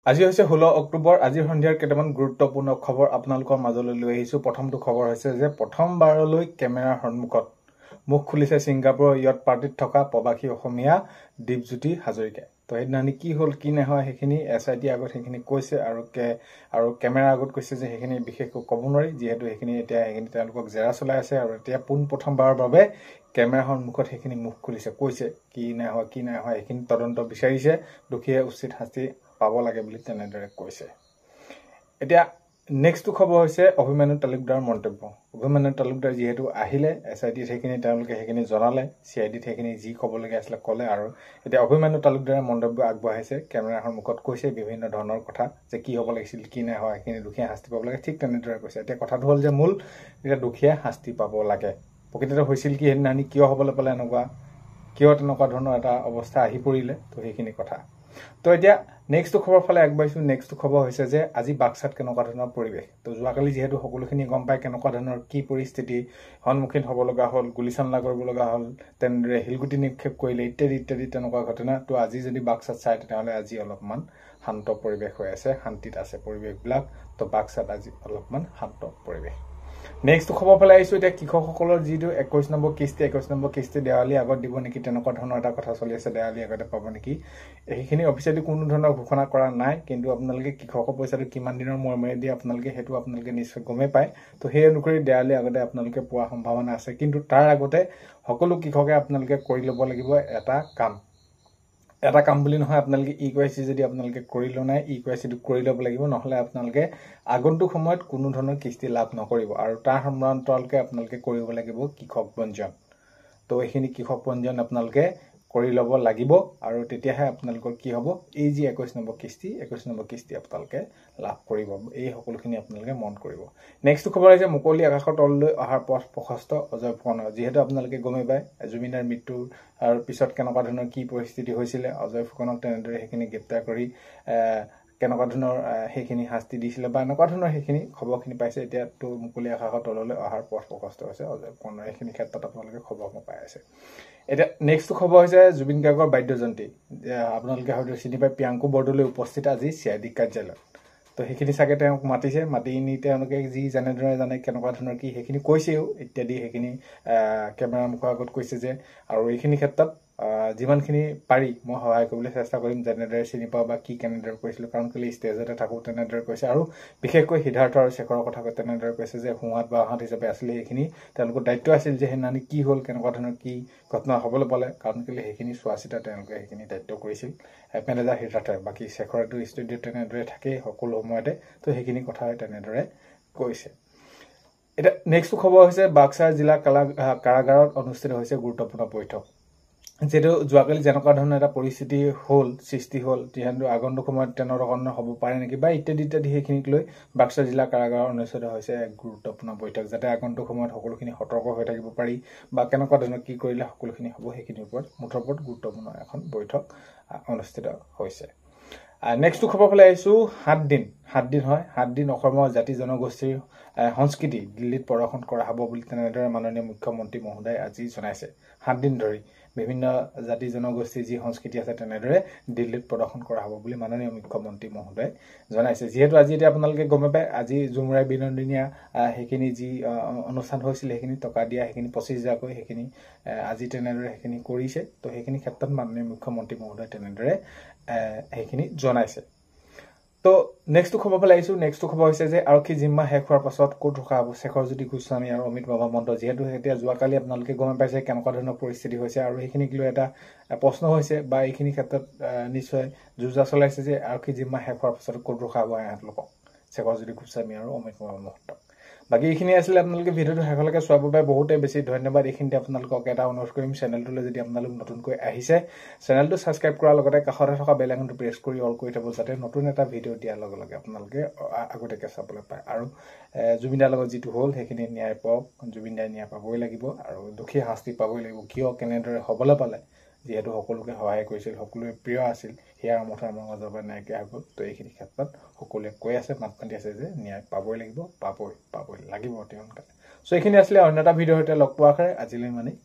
আজি হৈছে 16 অক্টোবৰ। আজিৰ সন্ধিয়াৰ কেইটামান গুৰুত্বপূৰ্ণ খবৰ আপোনালোকৰ মাজলৈ লৈ আহিছো। প্ৰথমটো খবৰ হৈছে যে প্ৰথমবাৰলৈ কেমেৰাৰ সন্মুখত মুখ খুলিছে ছিংগাপুৰৰ ইয়ট পাৰ্টিত থকা প্ৰবাসী অসমীয়া দীপজ্যোতি হাজৰিকাই। তো সেইদিনাখনি কি হ'ল কি নহয় সেইখিনি SIT আগত সেইখিনি কৈছে আৰু কেমেৰাৰ আগত কৈছে যে সেইখিনি বিশেষকৈ ক'ব নোৱাৰি, যিহেতু সেইখিনি তেওঁলোকক জেৰা চলাই আছে আৰু এতিয়া পোনপ্ৰথমবাৰৰ বাবে কেমেৰাৰ সন্মুখত সেইখিনি মুখ খুলিছে, কৈছে কি নাই হোৱা সেইখিনি তদন্ত বিচাৰিছে, দোষীয়ে উচিত শাস্তি পাব লাগে বুলি তেনেদৰে কৈছে। এতিয়া নেক্সটটো খবৰ হৈছে অভিমন্যু তালুকদাৰৰ মন্তব্য। অভিমন্যু তালুকদাৰ যিহেতু আহিলে SIT তেওঁলোকে সেইখিনি জনালে, CID সেইখিনি যি ক'বলগীয়া আছিলে ক'লে, আৰু এতিয়া অভিমন্যু তালুকদাৰে মন্তব্য আগবঢ়াইছে, কেমেৰাৰ সন্মুখত কৈছে বিভিন্ন ধৰণৰ কথা যে কি হ'ব লাগিছিল কি নাই হোৱা সেইখিনি দোষীয়ে শাস্তি পাব লাগে, ঠিক তেনেদৰে কৈছে। এতিয়া কথাটো হ'ল যে এতিয়া দোষীয়ে শাস্তি পাব লাগে। প্ৰকৃততে হৈছিল কি সেইদিনাখনি, কিয় হ'বলৈ পালে এনেকুৱা, কিয় তেনেকুৱা ধৰণৰ এটা অৱস্থা আহি পৰিলে, তো সেইখিনি কথা। তো এতিয়া নেক্সটটো খবৰ ফালে আগবাঢ়িছোঁ। নেক্সটটো খবৰ হৈছে যে আজি বাক্সাত কেনেকুৱা ধৰণৰ পৰিৱেশ। তো যোৱাকালি যিহেতু সকলোখিনি গম পায় কেনেকুৱা ধৰণৰ কি পৰিস্থিতি সন্মুখীন হ'ব লগা হ'ল, গুলীচালনা কৰিব লগা হ'ল, তেনেদৰে শিলগুটি নিক্ষেপ কৰিলে ইত্যাদি তেনেকুৱা ঘটনা। তো আজি যদি বাক্সাত চায় তেতিয়াহ'লে আজি অলপমান শান্ত পৰিৱেশ হৈ আছে, শান্তিত আছে পৰিৱেশবিলাক। তো বাক্সাত আজি অলপমান শান্ত পৰিৱেশ। নেক্সট খবৰ ফালে আহিছোঁ। এতিয়া কৃষকসকলৰ যিটো 21 নম্বৰ কিস্তি দেৱালীৰ আগত দিব নেকি, তেনেকুৱা ধৰণৰ এটা কথা চলি আছে, দেৱালীৰ আগতে পাব নেকি। সেইখিনি অফিচিয়েলি কোনো ধৰণৰ ঘোষণা কৰা নাই, কিন্তু আপোনালোকে কৃষকৰ পইচাটো কিমান দিনৰ মূৰে দিয়ে সেইটো আপোনালোকে নিশ্চয় গমেই পায়। তো সেই অনুসৰি দেৱালীৰ আগতে আপোনালোকে পোৱাৰ সম্ভাৱনা আছে, কিন্তু তাৰ আগতে সকলো কৃষকে আপোনালোকে কৰি ল'ব লাগিব এটা কাম বুলি নহয়, আপোনালোকে EKYC যদি আপোনালোকে কৰি লোৱা নাই, EKYCটো কৰি ল'ব লাগিব, নহ'লে আপোনালোকে আগন্তুক সময়ত কোনো ধৰণৰ কিস্তি লাভ নকৰিব। আৰু তাৰ সমান্তৰালকে আপোনালোকে কৰিব লাগিব কৃষক পঞ্জীয়ন। তো এইখিনি কৃষক পঞ্জীয়ন আপোনালোকে কৰি ল'ব লাগিব, আৰু তেতিয়াহে আপোনালোকৰ কি হ'ব, এই যি 21 নম্বৰ কিস্তি আপোনালোকে লাভ কৰিব। এই সকলোখিনি আপোনালোকে মন কৰিব। নেক্সট খবৰ হৈছে মুকলি আকাশৰ তললৈ অহাৰ পথ প্ৰশস্ত অজয় ফুকনৰ। যিহেতু আপোনালোকে গমেই পায় জুবিনাৰ মৃত্যুৰ পিছত কেনেকুৱা ধৰণৰ কি পৰিস্থিতি হৈছিলে, অজয় ফুকনক তেনেদৰে সেইখিনি গ্ৰেপ্তাৰ কৰি কেনেকুৱা ধৰণৰ সেইখিনি শাস্তি দিছিলে বা এনেকুৱা ধৰণৰ সেইখিনি খবৰখিনি পাইছে। এতিয়াতো মুকলি আকাশৰ তললৈ অহাৰ পথ প্ৰশস্ত হৈছে অজয় ফুকনৰ, এইখিনি ক্ষেত্ৰত আপোনালোকে খবৰসমূহ পাই আছে। এতিয়া নেক্সট খবৰ হৈছে জুবিন গাৰ্গৰ বাদ্যযন্ত্ৰী। আপোনালোকে হয়তো চিনি পায়, প্ৰিয়াংকু বৰদলৈ উপস্থিত আজি CID কাৰ্যালয়ত। তো সেইখিনি চাগে তেওঁক মাতি নি তেওঁলোকে যি যেনেদৰে জানে কেনেকুৱা ধৰণৰ কি সেইখিনি কৈছেও ইত্যাদি, সেইখিনি কেমেৰাৰ মুখৰ আগত কৈছে যে, আৰু এইখিনি ক্ষেত্ৰত যিমানখিনি পাৰি মই সহায় কৰিবলৈ চেষ্টা কৰিম, যেনেদৰে চিনি পাওঁ বা কেনেদৰে কৈছিলোঁ, কাৰণ কেলৈ ষ্টেজতে থাকোঁ তেনেদৰে কৈছে। আৰু বিশেষকৈ সিদ্ধাৰ্থ আৰু শেখৰৰ কথা কৈ তেনেদৰে কৈছে যে সোঁহাত বা আহাত হিচাপে আছিলে, সেইখিনি তেওঁলোকৰ দায়িত্ব আছিল যে সেইদিনাখনি কি হ'ল, কেনেকুৱা ধৰণৰ কি ঘটনা হ'বলৈ পালে, কাৰণ কেলৈ সেইখিনি চোৱা চিতা তেওঁলোকে সেইখিনি দায়িত্ব কৰিছিল মেনেজাৰ সিদ্ধাৰ্থই। বাকী শেখৰেতো ষ্টুডিঅ'ত তেনেদৰে থাকেই সকলো সময়তে, তো সেইখিনি কথা তেনেদৰে কৈছে। এতিয়া নেক্সট খবৰ হৈছে বাক্সা জিলা কাৰাগাৰত অনুষ্ঠিত হৈছে গুৰুত্বপূৰ্ণ বৈঠক। যিহেতু যোৱাকালি যেনেকুৱা ধৰণৰ এটা পৰিস্থিতি সৃষ্টি হ'ল, যিহেতু আগন্তুক সময়ত তেনেধৰণৰ হ'ব পাৰে নেকি বা ইত্যাদি সেইখিনিক লৈ বাক্সা জিলা কাৰাগাৰত অনুষ্ঠিত হৈছে এক গুৰুত্বপূৰ্ণ বৈঠক, যাতে আগন্তুক সময়ত সকলোখিনি সতৰ্ক হৈ থাকিব পাৰি বা কেনেকুৱা ধৰণৰ কি কৰিলে সকলোখিনি হ'ব সেইখিনিৰ ওপৰত মুঠৰ ওপৰত গুৰুত্বপূৰ্ণ এখন বৈঠক অনুষ্ঠিত হৈছে। নেক্সটটো খবৰ ফালে আহিছোঁ। 7 দিন অসমৰ জাতি জনগোষ্ঠীৰ সংস্কৃতি দিল্লীত প্ৰদৰ্শন কৰা হ'ব বুলি তেনেদৰে মাননীয় মুখ্যমন্ত্ৰী মহোদয়ে আজি জনাইছে। 7 দিন ধৰি বিভিন্ন জাতি জনগোষ্ঠীৰ যি সংস্কৃতি আছে তেনেদৰে দিল্লীত প্ৰদৰ্শন কৰা হ'ব বুলি মাননীয় মুখ্যমন্ত্ৰী মহোদয়ে জনাইছে। যিহেতু আজি এতিয়া আপোনালোকে গমে পায়, আজি জুমুৰাই বিনন্দীয়া সেইখিনি যি অনুষ্ঠান হৈছিলে, সেইখিনি টকা দিয়া সেইখিনি 25,000কৈ সেইখিনি আজি তেনেদৰে সেইখিনি কৰিছে। তো সেইখিনি ক্ষেত্ৰত মাননীয় মুখ্যমন্ত্ৰী মহোদয়ে তেনেদৰে সেইখিনি জনাইছে। তো নেক্সটটো খবৰ ফালে আহিছোঁ। নেক্সটটো খবৰ হৈছে যে আৰক্ষী জিম্মা শেষ হোৱাৰ পাছত ক'ত ৰখা হ'ব শেখৰজ্যোতি গোস্বামী আৰু অমিত মহন্ত। যিহেতু এতিয়া যোৱাকালি আপোনালোকে গম পাইছে কেনেকুৱা ধৰণৰ পৰিস্থিতি হৈছে, আৰু সেইখিনিক লৈ এটা প্ৰশ্ন হৈছে বা এইখিনি ক্ষেত্ৰত নিশ্চয় যোজা চলাইছে যে আৰক্ষী জিম্মা শেষ হোৱাৰ পাছত ক'ত ৰখা হ'ব এহেঁতলোকক, শেখৰজ্যোতি গোস্বামী আৰু অমিত মহন্তক। বাকী এইখিনি আছিলে। আপোনালোকে ভিডিঅ'টো শেষলৈকে চোৱাৰ বাবে বহুতেই বেছি ধন্যবাদ। এইখিনিতে আপোনালোকক এটা অনুৰোধ কৰিম, চেনেলটোলৈ যদি আপোনালোক নতুনকৈ আহিছে চেনেলটো ছাবস্ক্ৰাইব কৰাৰ লগতে কাষতে থকা বেল আইকনটো প্ৰেছ কৰি অল কৰি থ'ব, যাতে নতুন এটা ভিডিঅ' দিয়াৰ লগে লগে আপোনালোকে আগতীয়াকৈ চাবলৈ পায়। আৰু জুবিনদাৰ লগত যিটো হ'ল সেইখিনি ন্যায় পাওক, জুবিনদাই ন্যায় পাবই লাগিব আৰু দোষী শাস্তি পাবই লাগিব। কিয় কেনেদৰে হ'বলৈ পালে, যিহেতু সকলোকে সহায় কৰিছিল, সকলোৱে প্ৰিয় আছিল, সেয়াৰ মতে আমাৰ মাজৰ পৰা নাইকিয়া হৈ গ'ল। তো এইখিনি ক্ষেত্ৰত সকলোৱে কৈ আছে, মাত মাতি আছে যে ন্যায় পাবই লাগিব, পাবই লাগিব অতি সোনকালে। চ' এইখিনি আছিলে। অন্য এটা ভিডিঅ'ৰ সৈতে লগ পোৱাৰ আশাৰে আজিলৈ ইমানেই।